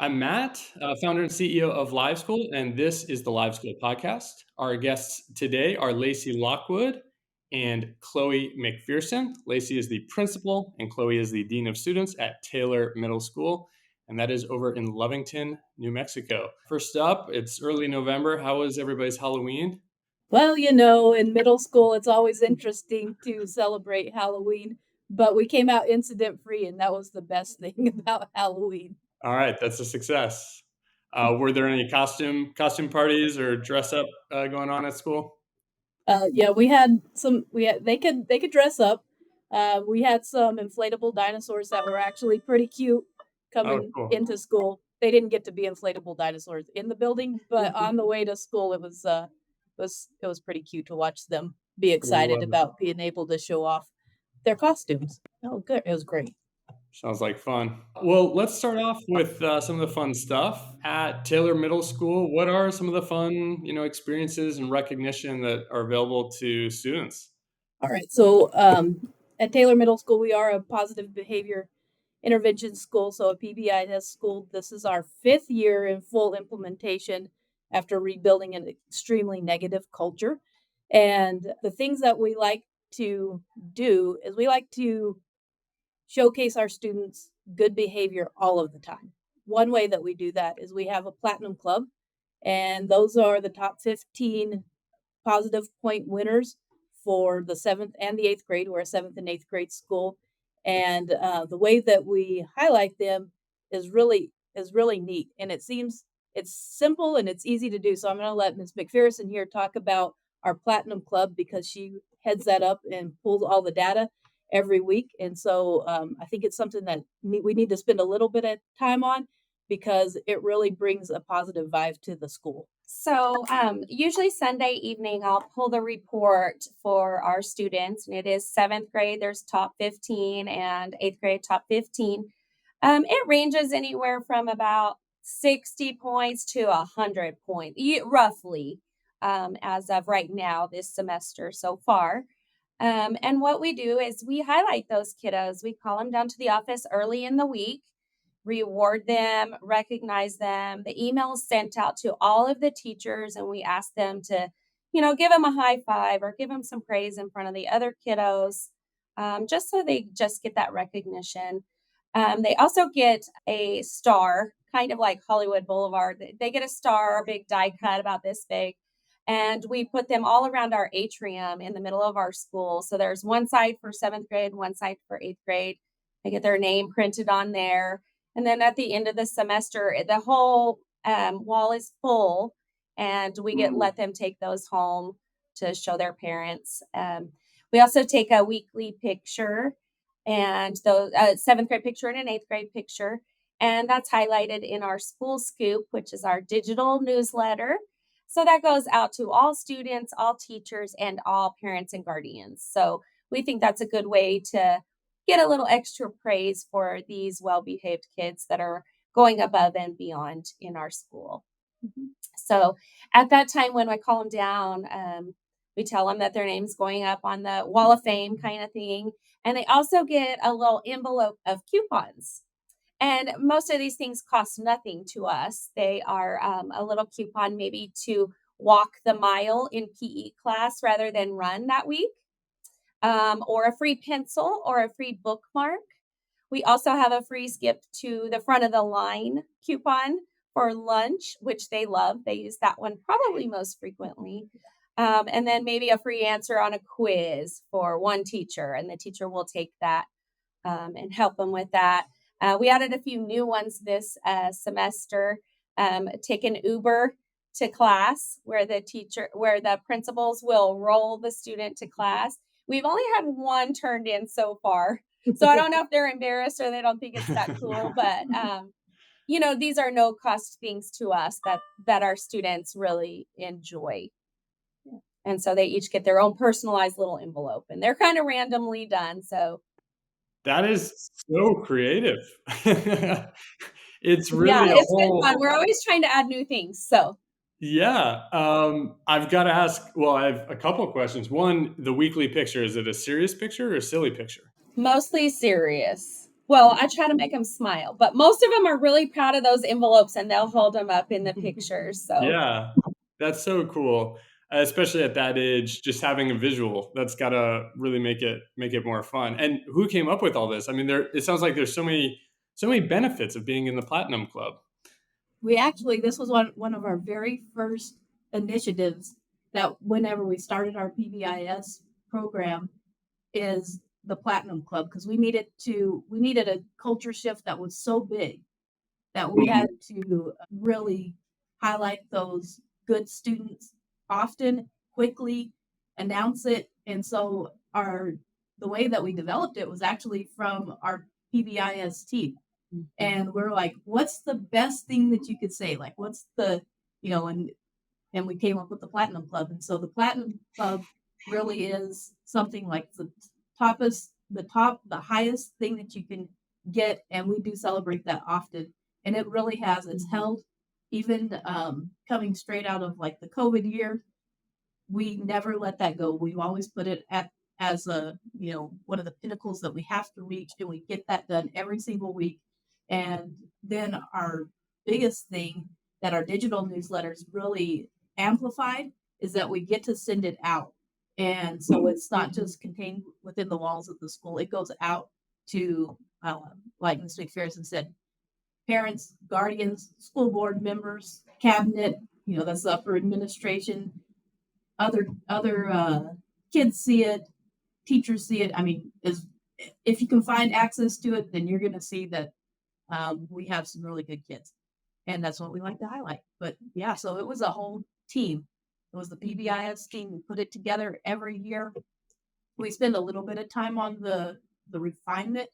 I'm Matt, founder and CEO of LiveSchool, and this is the LiveSchool Podcast. Our guests today are Laci Lockwood and Chloe McFearson. Laci is the principal, and Chloe is the dean of students at Taylor Middle School, and that is over in Lovington, New Mexico. First up, it's early November. How was everybody's Halloween? Well, in middle school, it's always interesting to celebrate Halloween, but we came out incident free, and that was the best thing about Halloween. All right, that's a success. Were there any costume parties or dress up going on at school? Yeah, we had some. They could dress up. We had some inflatable dinosaurs that were actually pretty cute Oh, coming cool. into school. They didn't get to be inflatable dinosaurs in the building, but on the way to school, it was pretty cute to watch them be excited Love it. about being able to show off their costumes. Oh, good! It was great. Sounds like fun. Well, let's start off with some of the fun stuff at Taylor Middle School. What are some of the fun, experiences and recognition that are available to students? All right. So at Taylor Middle School, we are a positive behavior intervention school. So a PBIS school. This is our fifth year in full implementation after rebuilding an extremely negative culture. And the things that we like to do is we like to showcase our students good behavior all of the time. One way that we do that is we have a platinum club, and those are the top 15 positive point winners for the seventh and the eighth grade. We're a seventh and eighth grade school, and the way that we highlight them is really neat, and it's simple and it's easy to do. So I'm going to let Ms. McFearson here talk about our platinum club because she heads that up and pulls all the data every week. And so I think it's something that we need to spend a little bit of time on because it really brings a positive vibe to the school. So, usually Sunday evening, I'll pull the report for our students, and it is seventh grade, there's top 15, and eighth grade, top 15. It ranges anywhere from about 60 points to 100 points, roughly, as of right now, this semester so far. And what we do is we highlight those kiddos. We call them down to the office early in the week, reward them, recognize them. The email is sent out to all of the teachers, and we ask them to, give them a high five or give them some praise in front of the other kiddos, just so they just get that recognition. They also get a star, kind of like Hollywood Boulevard. They get a star, a big die cut about this big. And we put them all around our atrium in the middle of our school. So there's one side for seventh grade, one side for eighth grade. They get their name printed on there. And then at the end of the semester, the whole wall is full, and we let them take those home to show their parents. We also take a weekly picture, and those seventh grade picture and an eighth grade picture. And that's highlighted in our School Scoop, which is our digital newsletter. So that goes out to all students, all teachers, and all parents and guardians. So we think that's a good way to get a little extra praise for these well-behaved kids that are going above and beyond in our school. So at that time, when I call them down, we tell them that their name's going up on the wall of fame kind of thing. And they also get a little envelope of coupons. And most of these things cost nothing to us. They are a little coupon maybe to walk the mile in PE class rather than run that week, or a free pencil or a free bookmark. We also have a free skip to the front of the line coupon for lunch, which they love. They use that one probably most frequently. And then maybe a free answer on a quiz for one teacher, and the teacher will take that and help them with that. We added a few new ones this semester. Take an Uber to class, where the principals will roll the student to class. We've only had one turned in so far, so I don't know if they're embarrassed or they don't think it's that cool. But these are no cost things to us that our students really enjoy. And so they each get their own personalized little envelope, and they're kind of randomly done. So That is so creative. It's yeah, really a it's been whole. fun. We're always trying to add new things. So Yeah. I've got to ask, well, I have a couple of questions. One, the weekly picture, is it a serious picture or a silly picture? mostly serious. Well, I try to make them smile, but most of them are really proud of those envelopes and they'll hold them up in the pictures. So Yeah, that's so cool, especially at that age, just having a visual, that's gotta really make it more fun. And who came up with all this? I mean, it sounds like there's so many benefits of being in the Platinum Club. This was one of our very first initiatives that whenever we started our PBIS program is the Platinum Club because we needed a culture shift that was so big that we had to really highlight those good students often, quickly, announce it. And so the way that we developed it was actually from our PBIS team. And we're like, what's the best thing that you could say? Like, what's the, and we came up with the Platinum Club. And so the Platinum Club really is something like the highest thing that you can get. And we do celebrate that often. And it really has, it's held even coming straight out of like the COVID year. We never let that go. We've always put it as one of the pinnacles that we have to reach, and we get that done every single week. And then our biggest thing that our digital newsletters really amplified is that we get to send it out. And so it's not just contained within the walls of the school, it goes out to, like Ms. McFearson said, parents, guardians, school board members, cabinet, that's the upper administration, other kids see it, teachers see it. I mean, if you can find access to it, then you're going to see that we have some really good kids, and that's what we like to highlight. But yeah, so it was a whole team. It was the PBIS team. We put it together every year. We spend a little bit of time on the refinement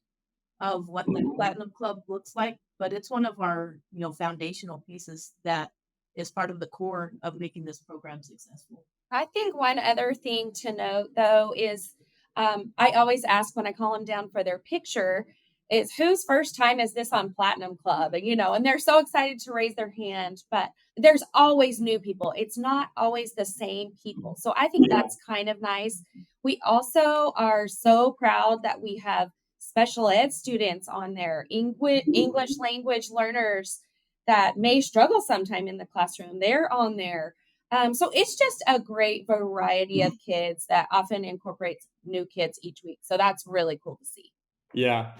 of what the Platinum Club looks like, but it's one of our foundational pieces that is part of the core of making this program successful. I think one other thing to note, though, is I always ask when I call them down for their picture is whose first time is this on Platinum Club? And they're so excited to raise their hand, but there's always new people. It's not always the same people. So I think that's kind of nice. We also are so proud that we have special ed students on there, English language learners that may struggle sometime in the classroom. They're on there. So it's just a great variety of kids that often incorporates new kids each week. So that's really cool to see. Yeah.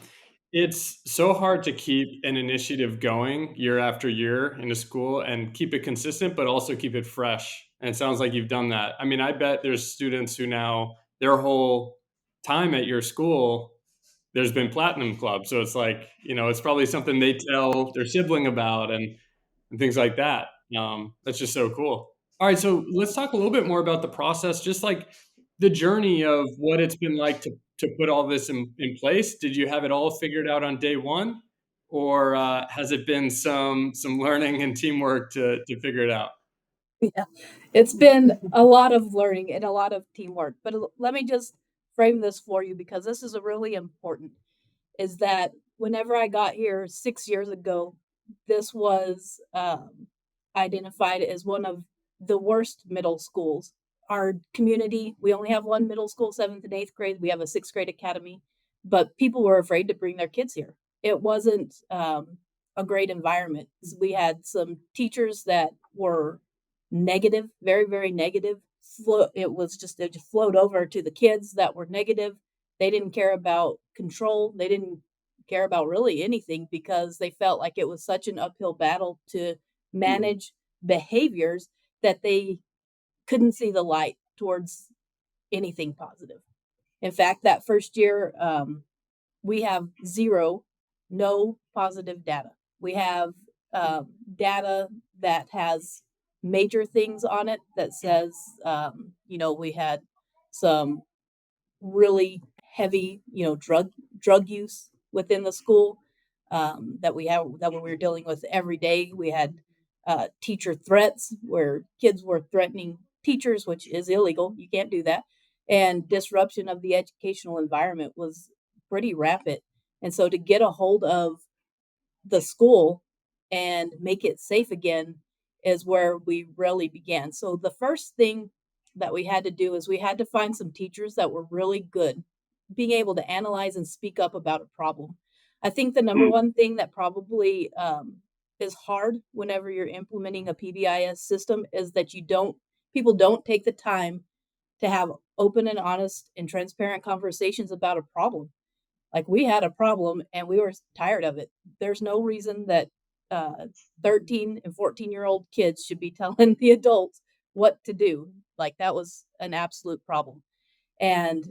It's so hard to keep an initiative going year after year in a school and keep it consistent, but also keep it fresh. And it sounds like you've done that. I mean, I bet there's students who now their whole time at your school, there's been Platinum Club. So it's like, it's probably something they tell their sibling about and things like that. That's just so cool. All right, so let's talk a little bit more about the process, just like the journey of what it's been like to put all this in place. Did you have it all figured out on day one, or has it been some learning and teamwork to figure it out? Yeah, it's been a lot of learning and a lot of teamwork. But let me just frame this for you because this is a really important. Is that whenever I got here 6 years ago, this was identified as one of the worst middle schools. Our community, we only have one middle school, 7th and 8th grade. We have a 6th grade academy, but people were afraid to bring their kids here. It wasn't a great environment. We had some teachers that were negative, very, very negative. It just flowed over to the kids that were negative. They didn't care about control. They didn't care about really anything because they felt like it was such an uphill battle to manage behaviors that they couldn't see the light towards anything positive. In fact, that first year, we have no positive data. We have data that has major things on it that says, we had some really heavy, drug use within the school that we were dealing with every day. We had teacher threats where kids were threatening teachers, which is illegal. You can't do that. And disruption of the educational environment was pretty rapid. And so to get a hold of the school and make it safe again is where we really began. So the first thing that we had to do is we had to find some teachers that were really good being able to analyze and speak up about a problem. I think the number one thing that probably is hard whenever you're implementing a PBIS system is that people don't take the time to have open and honest and transparent conversations about a problem. Like, we had a problem and we were tired of it. There's no reason that 13 and 14-year-old kids should be telling the adults what to do. Like, that was an absolute problem. And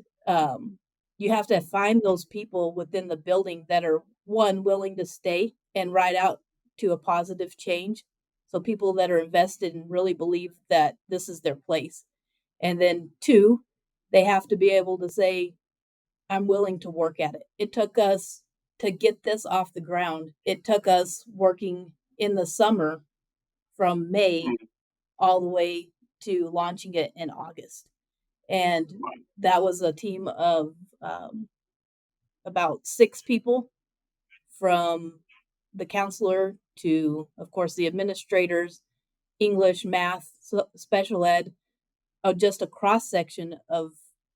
you have to find those people within the building that are, one, willing to stay and ride out to a positive change. So people that are invested and really believe that this is their place. And then two, they have to be able to say, I'm willing to work at it. It took us to get this off the ground. It took us working in the summer from May all the way to launching it in August. And that was a team of about 6 people, from the counselor to, of course, the administrators, English, math, special ed, just a cross section of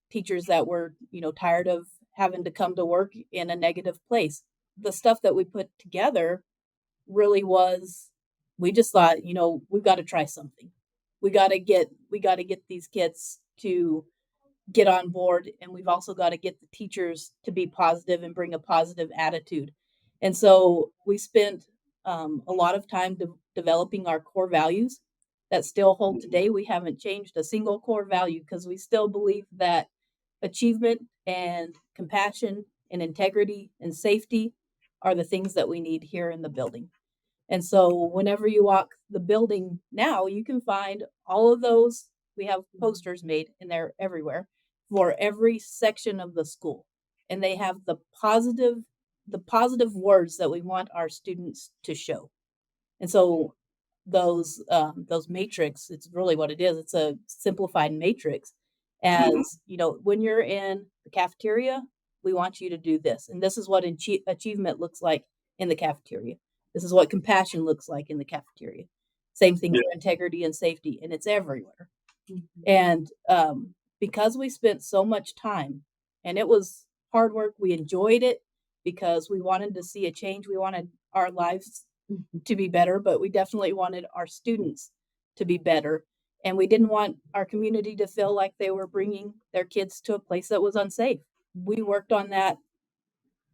teachers that were, tired of having to come to work in a negative place. The stuff that we put together really was, we just thought, we've got to try something. We got to get these kids to get on board, and we've also got to get the teachers to be positive and bring a positive attitude. And so we spent a lot of time developing our core values that still hold today. We haven't changed a single core value because we still believe that achievement and compassion and integrity and safety are the things that we need here in the building. And so whenever you walk the building now, you can find all of those. We have posters made, and they're everywhere for every section of the school. And they have the positive words that we want our students to show. And so those matrix, it's really what it is. It's a simplified matrix. As when you're in the cafeteria, we want you to do this. And this is what achievement looks like in the cafeteria. This is what compassion looks like in the cafeteria. Same thing for integrity and safety, and it's everywhere. And because we spent so much time, and it was hard work, we enjoyed it because we wanted to see a change. We wanted our lives to be better, but we definitely wanted our students to be better. And we didn't want our community to feel like they were bringing their kids to a place that was unsafe. We worked on that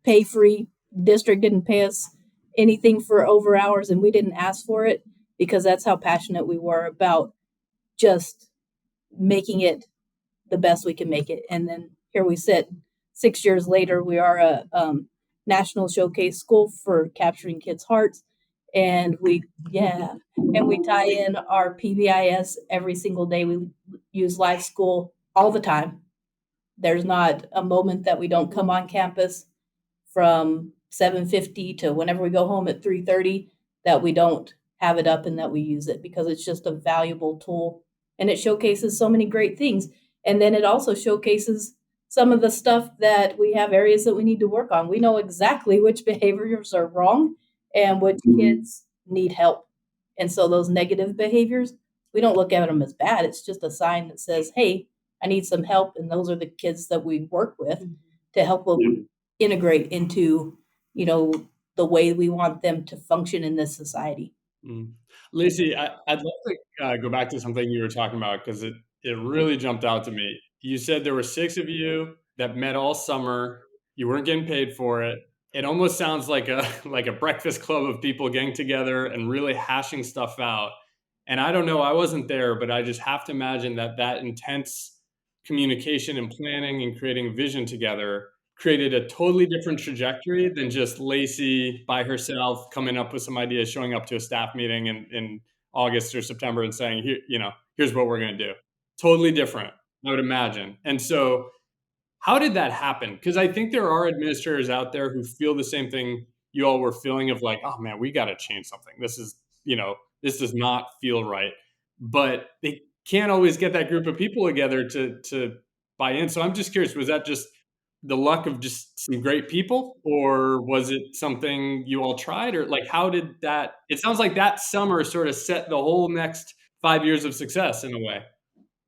pay-free. District didn't pay us anything for over hours, and we didn't ask for it because that's how passionate we were about just making it the best we can make it. And then here we sit 6 years later. We are a national showcase school for capturing kids' hearts. And we tie in our PBIS every single day. We use LiveSchool all the time. There's not a moment that we don't come on campus from 7:50 to whenever we go home at 3:30 that we don't have it up and that we use it, because it's just a valuable tool and it showcases so many great things. And then it also showcases some of the stuff that we have areas that we need to work on. We know exactly which behaviors are wrong and which kids need help. And so those negative behaviors, we don't look at them as bad. It's just a sign that says, hey, I need some help. And those are the kids that we work with to help them integrate into, the way we want them to function in this society. Laci, I'd love to go back to something you were talking about, because it really jumped out to me. You said there were 6 of you that met all summer. You weren't getting paid for it. It almost sounds like a breakfast club of people getting together and really hashing stuff out. And I don't know, I wasn't there, but I just have to imagine that intense communication and planning and creating vision together created a totally different trajectory than just Laci by herself coming up with some ideas, showing up to a staff meeting in August or September and saying, here's what we're going to do. Totally different, I would imagine. And so how did that happen? Because I think there are administrators out there who feel the same thing you all were feeling, of like, oh man, we got to change something. This does not feel right. But they can't always get that group of people together to buy in. So I'm just curious, was that just the luck of just some great people, or was it something you all tried, or like, how did that, it sounds like that summer sort of set the whole next 5 years of success in a way.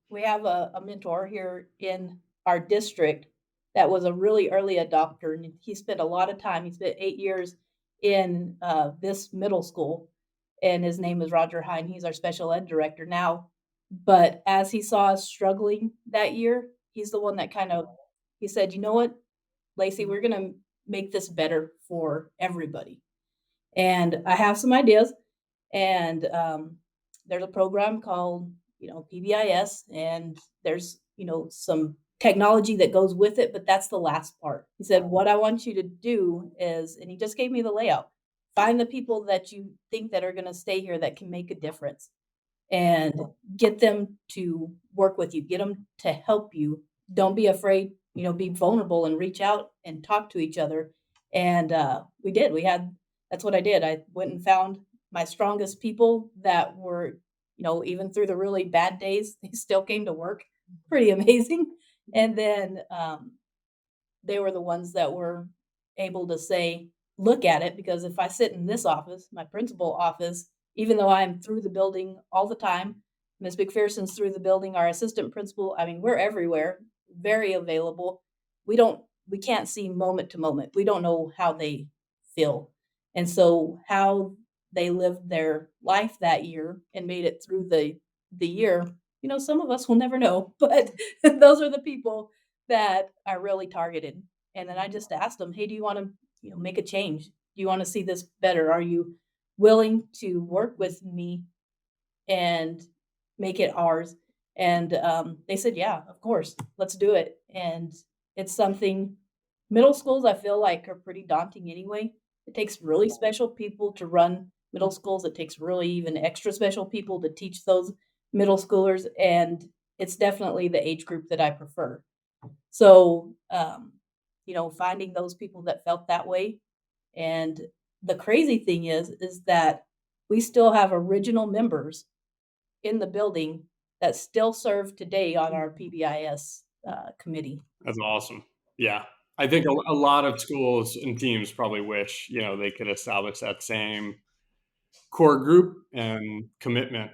We have a mentor here in our district that was a really early adopter, and he spent a lot of time. He spent 8 years in this middle school, and his name is Roger Hine. He's our special ed director now. But as he saw us struggling that year, he's the one that he said, you know what, Laci, we're gonna make this better for everybody. And I have some ideas, and there's a program called, PBIS, and there's, some technology that goes with it, but that's the last part. He said, what I want you to do is, and he just gave me the layout, find the people that you think that are going to stay here that can make a difference and get them to work with you, get them to help you. Don't be afraid, be vulnerable and reach out and talk to each other. And we did. That's what I did. I went and found my strongest people that were, even through the really bad days, they still came to work. Pretty amazing. And then they were the ones that were able to say, look at it, because if I sit in this office, my principal office, even though I'm through the building all the time, Ms. McFearson's through the building, our assistant principal, I mean, we're everywhere, very available. We can't see moment to moment. We don't know how they feel. And so how they lived their life that year and made it through the year, some of us will never know, but those are the people that I really targeted. And then I just asked them, hey, do you want to, make a change? Do you want to see this better? Are you willing to work with me and make it ours? And they said, yeah, of course, let's do it. And it's something, middle schools, I feel like, are pretty daunting anyway. It takes really special people to run middle schools. It takes really even extra special people to teach those middle schoolers. And it's definitely the age group that I prefer. So, finding those people that felt that way. And the crazy thing is that we still have original members in the building that still serve today on our PBIS committee. That's awesome. Yeah. I think a lot of schools and teams probably wish, they could establish that same core group and commitment.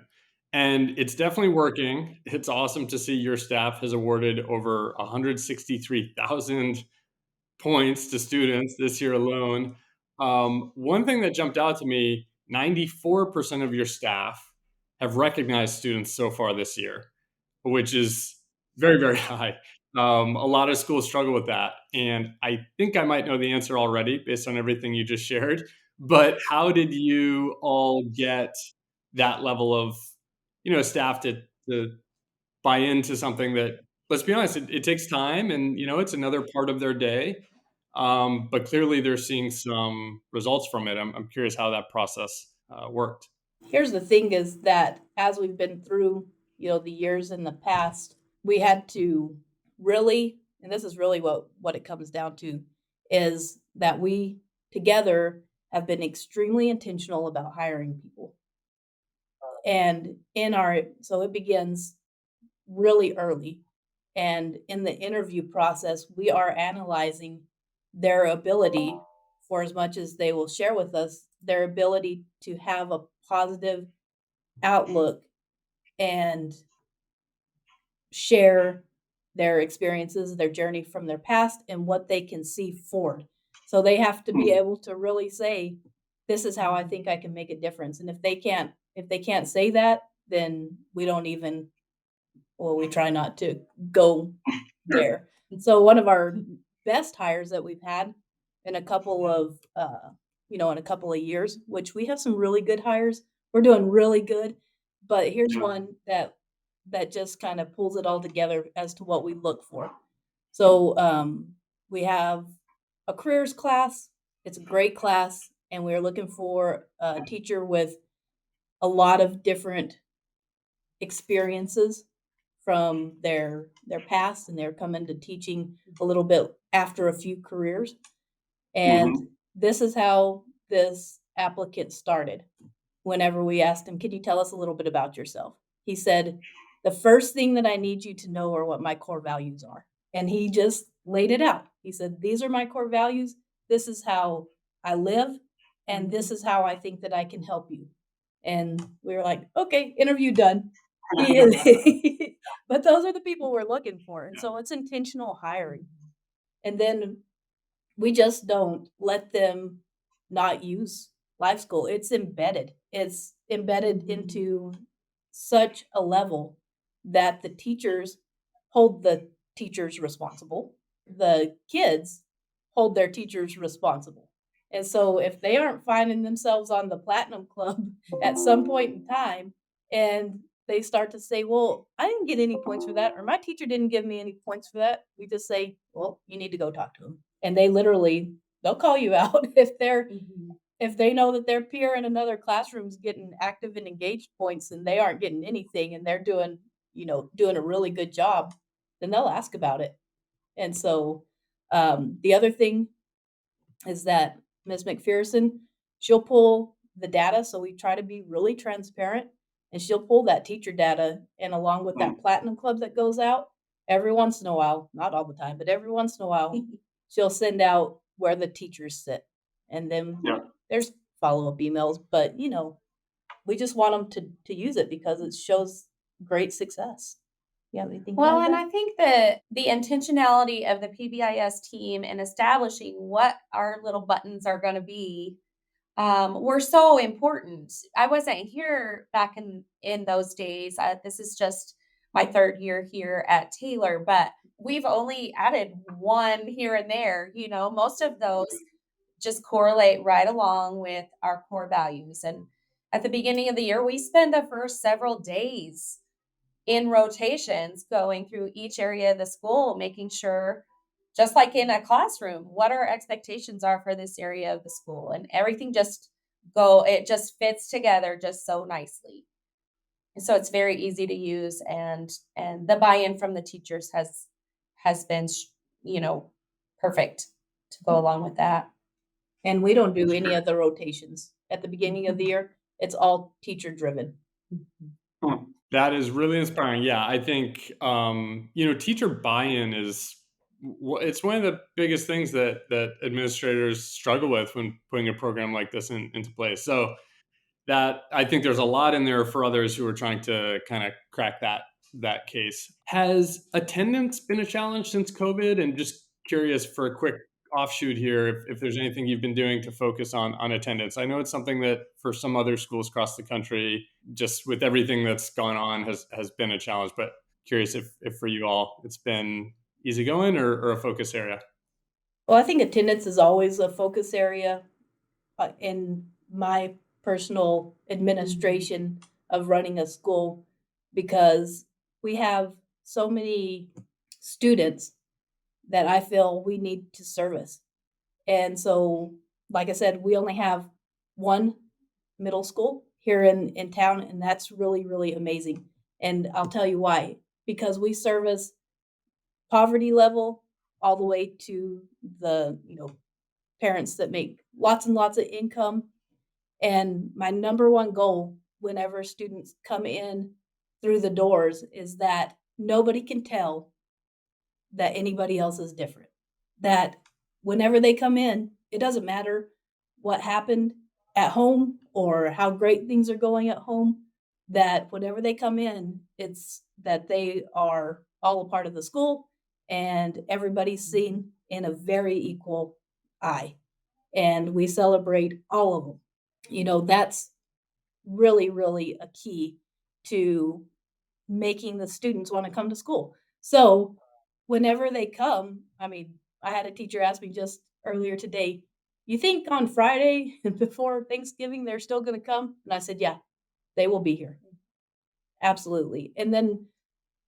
And it's definitely working. It's awesome to see your staff has awarded over 163,000 points to students this year alone. One thing that jumped out to me, 94% of your staff have recognized students so far this year, which is very, very high. A lot of schools struggle with that. And I think I might know the answer already based on everything you just shared. But how did you all get that level of, staff to buy into something that, let's be honest, it takes time, and it's another part of their day. But clearly they're seeing some results from it. I'm curious how that process worked. Here's the thing is that as we've been through, the years in the past, we had to really, and this is really what it comes down to, is that we together have been extremely intentional about hiring people. And so it begins really early. And in the interview process, we are analyzing their ability, for as much as they will share with us, their ability to have a positive outlook and share their experiences, their journey from their past, and what they can see forward. So they have to be able to really say, this is how I think I can make a difference. And if they can't say that, then we try not to go there. And so one of our best hires that we've had in a couple of years, which we have some really good hires. We're doing really good, but here's one that just kind of pulls it all together as to what we look for. So we have a careers class. It's a great class, and we're looking for a teacher with a lot of different experiences from their past, and they're coming to teaching a little bit after a few careers. And this is how this applicant started. Whenever we asked him, can you tell us a little bit about yourself? He said, the first thing that I need you to know are what my core values are. And he just laid it out. He said, these are my core values. This is how I live. And this is how I think that I can help you. And we were like, okay, interview done. But those are the people we're looking for. And so it's intentional hiring. And then we just don't let them not use LiveSchool. It's embedded. It's embedded into such a level that the teachers hold the teachers responsible. The kids hold their teachers responsible. And so if they aren't finding themselves on the Platinum Club at some point in time and they start to say, well, I didn't get any points for that, or my teacher didn't give me any points for that, we just say, well, you need to go talk to them. And they literally, they'll call you out if they know that their peer in another classroom is getting active and engaged points and they aren't getting anything and they're doing a really good job, then they'll ask about it. And so the other thing is that Ms. McFearson, she'll pull the data. So we try to be really transparent, and she'll pull that teacher data. And along with that Platinum Club that goes out, every once in a while, not all the time, but every once in a while, she'll send out where the teachers sit. And then there's follow-up emails, but we just want them to use it because it shows great success. Yeah, well, and I think that the intentionality of the PBIS team in establishing what our little buttons are going to be were so important. I wasn't here back in those days. This is just my third year here at Taylor, but we've only added one here and there. Most of those just correlate right along with our core values. And at the beginning of the year, we spend the first several days in rotations going through each area of the school, making sure, just like in a classroom, what our expectations are for this area of the school, and everything it just fits together just so nicely. And so it's very easy to use, and the buy-in from the teachers has been perfect to go along with that. And we don't do any of the rotations at the beginning of the year. It's all teacher driven. That is really inspiring. Yeah, I think teacher buy-in it's one of the biggest things that administrators struggle with when putting a program like this into place. So that, I think there's a lot in there for others who are trying to kind of crack that case. Has attendance been a challenge since COVID? And just curious for a quick offshoot here, if there's anything you've been doing to focus on attendance. I know it's something that for some other schools across the country, just with everything that's gone on, has been a challenge. But curious if for you all it's been easygoing or a focus area. Well, I think attendance is always a focus area in my personal administration of running a school, because we have so many students that I feel we need to service. And so, like I said, we only have one middle school here in town, and that's really, really amazing. And I'll tell you why. Because we service poverty level all the way to the, parents that make lots and lots of income. And my number one goal whenever students come in through the doors is that nobody can tell that anybody else is different. That whenever they come in, it doesn't matter what happened at home or how great things are going at home, that whenever they come in, it's that they are all a part of the school and everybody's seen in a very equal eye. And we celebrate all of them. That's really, really a key to making the students want to come to school. So whenever they come, I had a teacher ask me just earlier today, you think on Friday before Thanksgiving they're still going to come? And I said, yeah, they will be here. Absolutely. And then,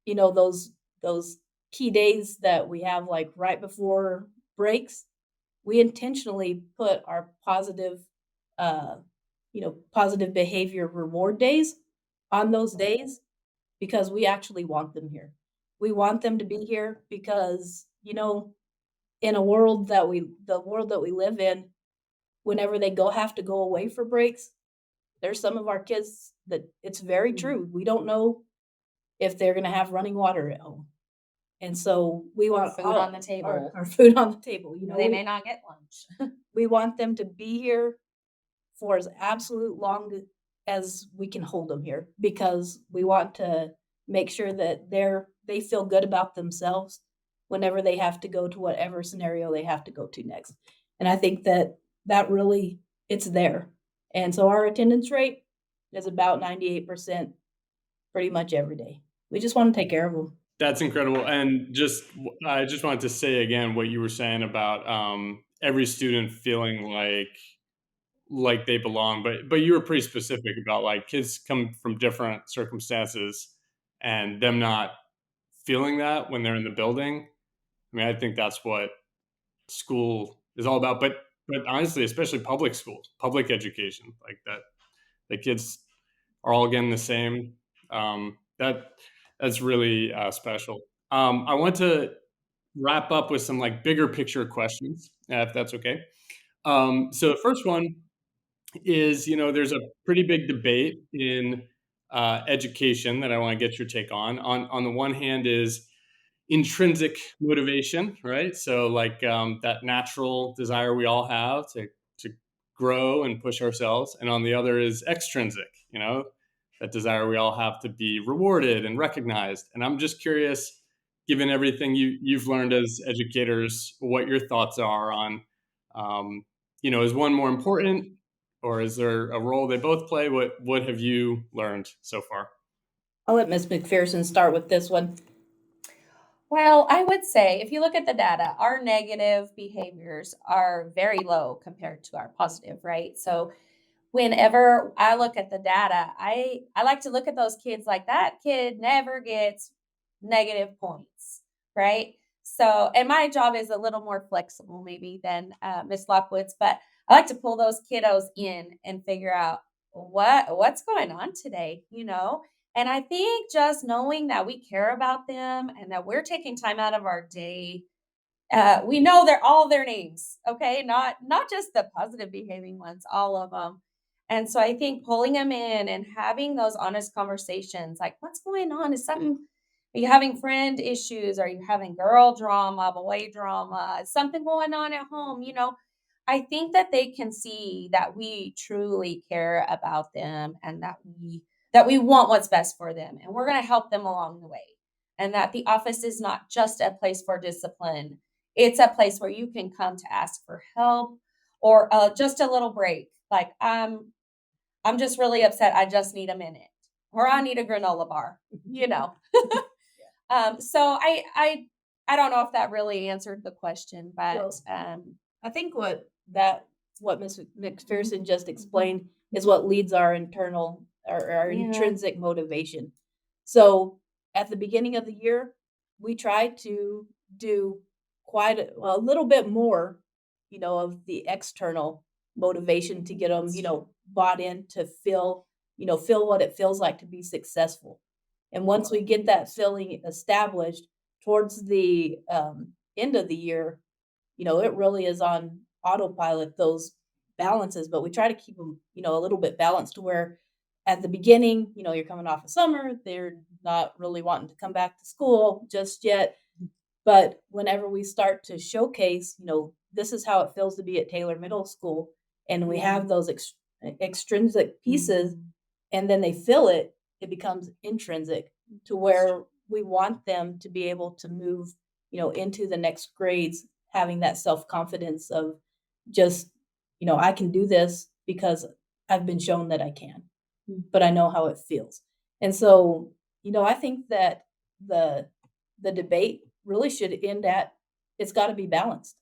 those key days that we have, like right before breaks, we intentionally put our positive behavior reward days on those days, because we actually want them here. We want them to be here because, in the world that we live in, whenever they have to go away for breaks, there's some of our kids that it's very true. We don't know if they're going to have running water at home. And so we want food on the table. Our food on the table. They may not get lunch. We want them to be here for as absolute long as we can hold them here, because we want to make sure that they feel good about themselves whenever they have to go to whatever scenario they have to go to next. And I think that really, it's there. And so our attendance rate is about 98% pretty much every day. We just want to take care of them. That's incredible. And I just wanted to say again what you were saying about every student feeling like they belong, but you were pretty specific about like kids come from different circumstances and them not feeling that when they're in the building. I mean, I think that's what school is all about. But honestly, especially public schools, public education, like that, the kids are all getting the same. That's really special. I want to wrap up with some like bigger picture questions, if that's okay. So the first one is, there's a pretty big debate in education that I want to get your take on. On the one hand is intrinsic motivation, right? So like that natural desire we all have to grow and push ourselves, and on the other is extrinsic, that desire we all have to be rewarded and recognized. And I'm just curious, given everything you've learned as educators, what your thoughts are on, is one more important, or is there a role they both play? What have you learned so far? I'll let Ms. McFearson start with this one. Well, I would say if you look at the data, our negative behaviors are very low compared to our positive, right? So whenever I look at the data, I like to look at those kids like that kid never gets negative points, right? So, and my job is a little more flexible maybe than Miss Lockwood's, but I like to pull those kiddos in and figure out what's going on today, And I think just knowing that we care about them and that we're taking time out of our day, we know they're all their names, okay? Not just the positive behaving ones, all of them. And so I think pulling them in and having those honest conversations, like what's going on? Are you having friend issues? Are you having girl drama, boy drama? Is something going on at home? I think that they can see that we truly care about them and that we want what's best for them, and we're going to help them along the way. And that the office is not just a place for discipline. It's a place where you can come to ask for help or just a little break. Like I'm just really upset. I just need a minute, or I need a granola bar. So I don't know if that really answered the question, but I think what Ms. McPherson just explained is what leads our internal or our intrinsic motivation. So at the beginning of the year, we try to do quite a little bit more, of the external motivation to get them, bought in to feel what it feels like to be successful. And once we get that feeling established towards the end of the year, it really is on autopilot, those balances, but we try to keep them, a little bit balanced to where at the beginning, you're coming off of summer, they're not really wanting to come back to school just yet. But whenever we start to showcase, this is how it feels to be at Taylor Middle School, and we have those extrinsic pieces, and then they feel it, it becomes intrinsic to where we want them to be able to move, into the next grades, having that self-confidence of just, I can do this because I've been shown that I can, but I know how it feels. And so, I think that the debate really should end at, it's got to be balanced.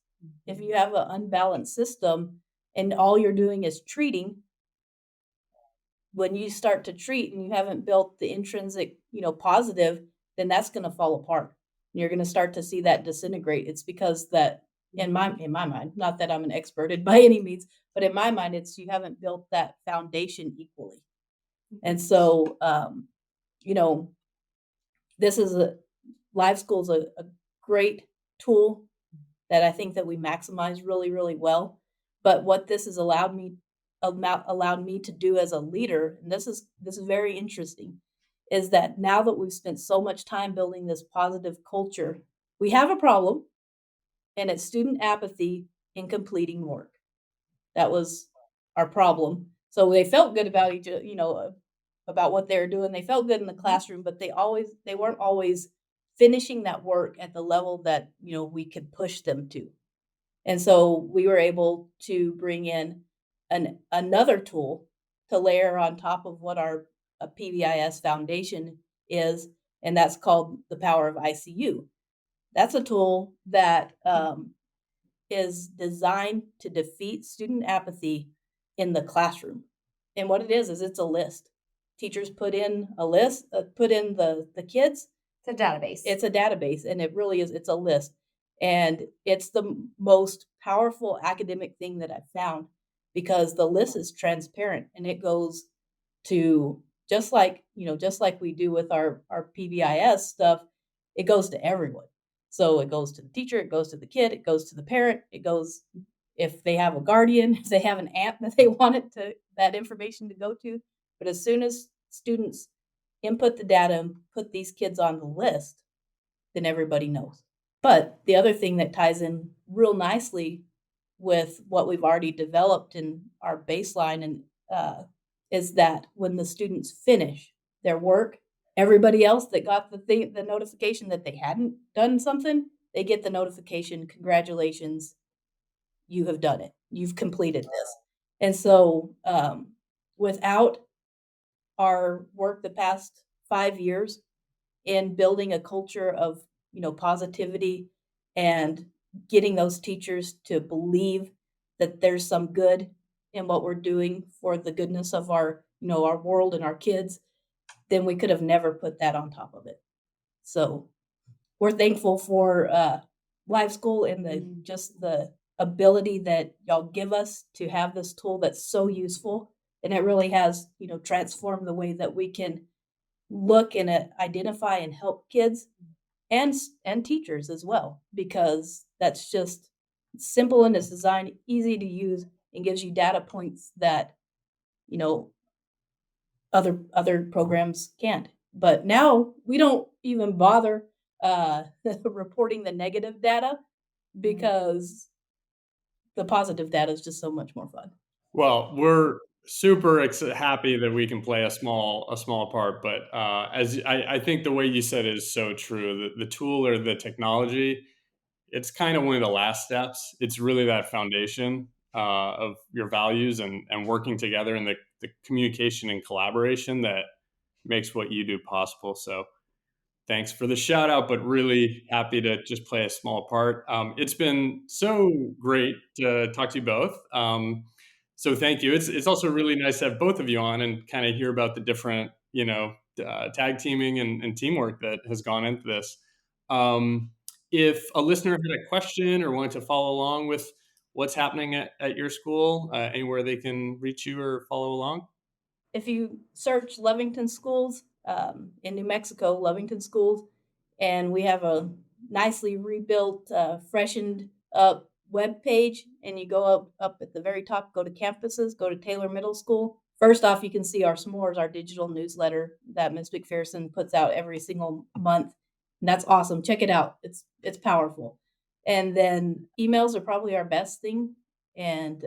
If you have an unbalanced system and all you're doing is treating, when you start to treat and you haven't built the intrinsic, positive, then that's going to fall apart. You're going to start to see that disintegrate. It's because that in my mind, not that I'm an expert by any means, but in my mind, it's you haven't built that foundation equally. And so, this is LiveSchool is a great tool that I think that we maximize really, really well. But what this has allowed me to do as a leader, and this is very interesting, is that now that we've spent so much time building this positive culture, we have a problem, and it's student apathy in completing work. That was our problem. So they felt good about about what they were doing. They felt good in the classroom, but they weren't always finishing that work at the level that, we could push them to. And so we were able to bring in another tool to layer on top of what our PBIS foundation is, and that's called the Power of ICU. That's a tool that is designed to defeat student apathy in the classroom. And what it is it's a list. Teachers put in a list, put in the kids. It's a database. It's a database, and it really is. It's a list. And it's the most powerful academic thing that I've found, because the list is transparent and it goes to, just like we do with our PBIS stuff, it goes to everyone. So it goes to the teacher, it goes to the kid, it goes to the parent, it goes, if they have a guardian, if they have an aunt that they want that information to go to. But as soon as students input the data and put these kids on the list, then everybody knows. But the other thing that ties in real nicely with what we've already developed in our baseline and is that when the students finish their work, everybody else that got the notification that they hadn't done something, they get the notification, congratulations, you have done it. You've completed this. And so without our work the past 5 years in building a culture of, positivity and getting those teachers to believe that there's some good in what we're doing for the goodness of our world and our kids, then we could have never put that on top of it. So we're thankful for LiveSchool and the ability that y'all give us to have this tool that's so useful. And it really has, transformed the way that we can look and identify and help kids and teachers as well, because that's just simple and it's designed easy to use and gives you data points that, other programs can't. But now we don't even bother reporting the negative data, because the positive data is just so much more fun. Well, we're super happy that we can play a small part, but as I think the way you said it is so true. The tool or the technology, it's kind of one of the last steps. It's really that foundation of your values and working together, and the communication and collaboration that makes what you do possible. So thanks for the shout out, but really happy to just play a small part. It's been so great to talk to you both. So thank you. It's also really nice to have both of you on and kind of hear about the different, tag teaming and teamwork that has gone into this. If a listener had a question or wanted to follow along with what's happening at your school, anywhere they can reach you or follow along? If you search Lovington Schools in New Mexico, Lovington Schools, and we have a nicely rebuilt, freshened up web page, and you go up at the very top, go to campuses, go to Taylor Middle School. First off, you can see our S'mores, our digital newsletter that Ms. McFearson puts out every single month. And that's awesome. Check it out. It's powerful. And then emails are probably our best thing. And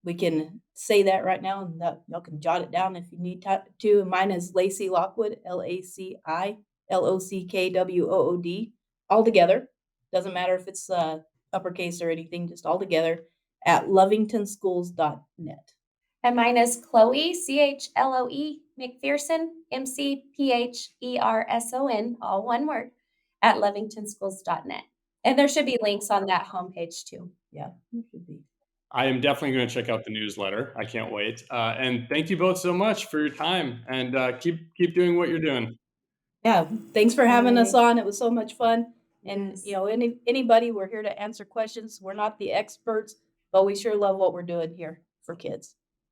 we can say that right now, and y'all can jot it down if you need to. Mine is Laci Lockwood, LaciLockwood, all together. Doesn't matter if it's uppercase or anything, just all together at lovingtonschools.net. And mine is Chloe, CHLOE, McPherson, McPherson, all one word, at lovingtonschools.net. And there should be links on that homepage too. Yeah, there should be. I am definitely going to check out the newsletter. I can't wait. And thank you both so much for your time, and keep doing what you're doing. Yeah, thanks for having us on. It was so much fun. And Yes. Anybody, we're here to answer questions. We're not the experts, but we sure love what we're doing here for kids.